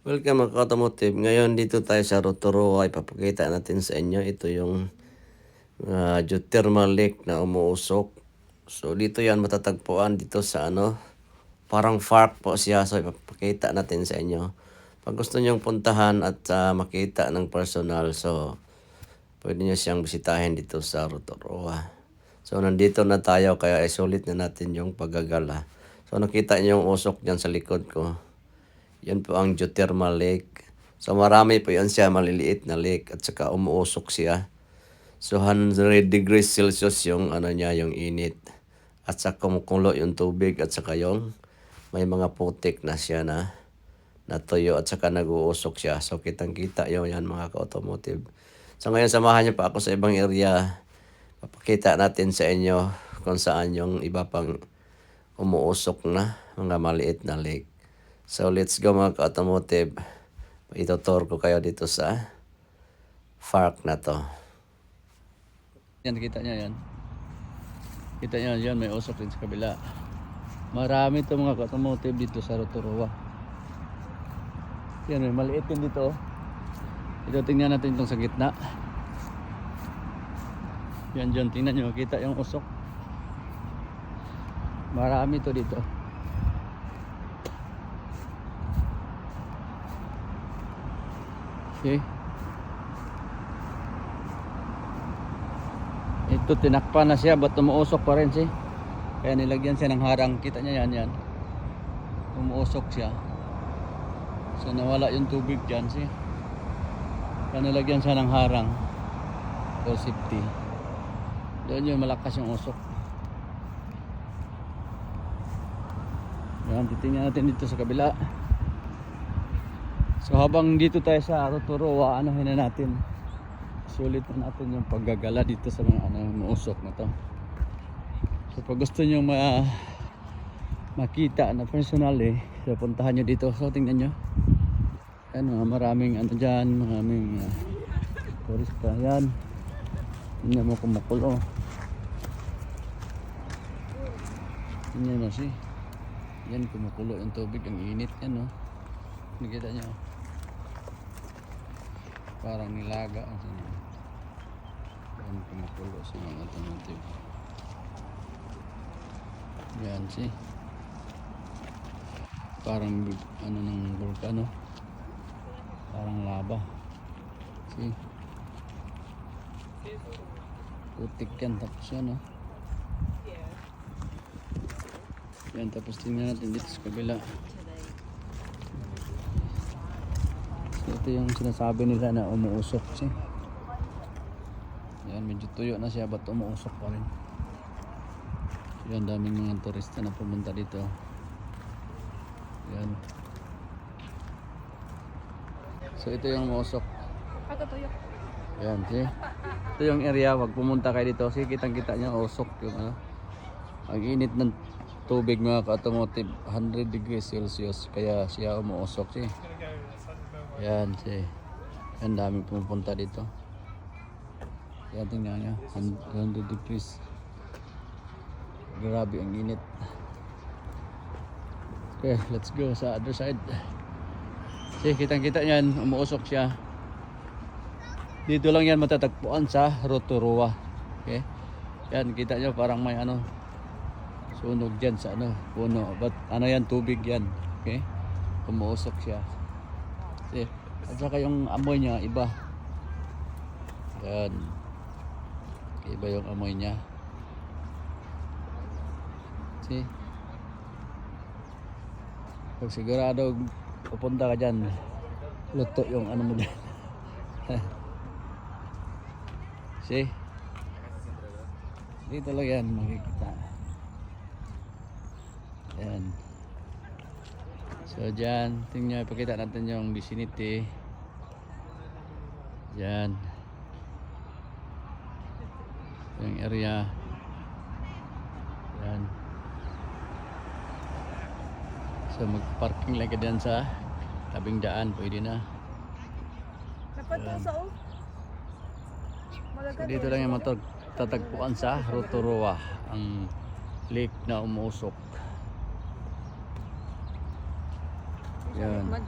Welcome mga automotive. Ngayon dito tayo sa Rotorua. Ipapakita natin sa inyo. Ito yung geothermal lake na umuusok. So dito yan matatagpuan dito sa parang park po siya. So ipapakita natin sa inyo. Pag gusto nyong puntahan at makita ng personal, so pwede nyo siyang bisitahin dito sa Rotorua. So nandito na tayo kaya isulit na natin yung paggagala. So nakita nyo yung usok dyan sa likod ko. Yan po ang geothermal lake. So marami po yan siya, maliliit na lake at saka umuusok siya. So 100 degrees Celsius yung niya, yung init. At saka kumukulo yung tubig at saka yung may mga putik na siya na natuyo at saka nag-uusok siya. So kitang-kita yun yan mga ka-automotive. So ngayon samahan niyo pa ako sa ibang area. Papakita natin sa inyo kung saan yung iba pang umuusok na mga maliit na lake. So let's go mga ka-automotive. Itutur ko kayo dito sa park na to. Yan, kita nyo yan. Kita nyo yan, may usok din sa kabila. Marami ito mga ka-automotive dito sa Rotorua. Yan, may maliit din dito. Ito, tingnan natin itong sa gitna. Yan dyan, tingnan nyo, kita yung usok. Marami ito dito. Okay. Ito tinakpan na siya, ba't umuusok pa rin siya? Kaya nilagyan siya ng harang. Kita niya yan. Umuusok siya. So nawala yung tubig dyan siya. Kaya nilagyan siya ng harang for safety. Doon yung malakas yung usok. Yan, titingnan natin dito sa kabila. So habang dito tayo sa Rotorua, anuhin na natin. Sulit na natin yung paggagala dito sa mga muusok na to. So pag gusto nyo makita na personal so puntahan nyo dito. So tingnan nyo. Yan, maraming dyan, maraming turista. Yan. Tingnan mo kumukulo. Tingnan mo siya. Yan, kumukulo yung tubig, ang init yan, no? Nakita nyo. Parang nilaga ang sinyo. Yan, kumukulo sa mga automotive. Yan, see? Parang ng volcano. Parang lava. See? Putik yan, tapos yan, no? Yan, tapos tingnan natin dito sa kabila. So, ito yung sinasabi nila na umuusok siya. Yan, medyo tuyo na siya, ba't umuusok pa rin. So, yan, daming mga turista na pumunta dito. Yan. So ito yung umuusok. Yan, see? Ito yung area, wag pumunta kayo dito. Sige, kitang-kita niya, usok yung ang init ng tubig mga ka-automotive, 100 degrees Celsius, kaya siya umuusok siya. Yan, siya. Yan, daming pumupunta dito. Yan, tingnan niya, 100 degrees. Grabe ang init. Okay, let's go sa other side. Sige, kitang-kita niyan, umuusok siya. Dito lang yan matatagpuan sa Rotorua. Okay? Yan, kita nyo parang may sunog dyan sa puno. But yan, tubig yan. Okay? Umuusok siya. See? At saka yung amoy niya iba. Yan. Iba yung amoy niya. See? Pag sigurado pupunta ka dyan, luto yung mo dyan. See? Dito lang yan makikita. Yan. So dyan, tingnan, ipakita natin yung vicinity. Yan. Yung area. Yan. So mag-parking lang ka dyan sa tabing daan, pwede na. So dito lang yung matatagpuan sa Rotorua, ang lake na umuusok. Yan.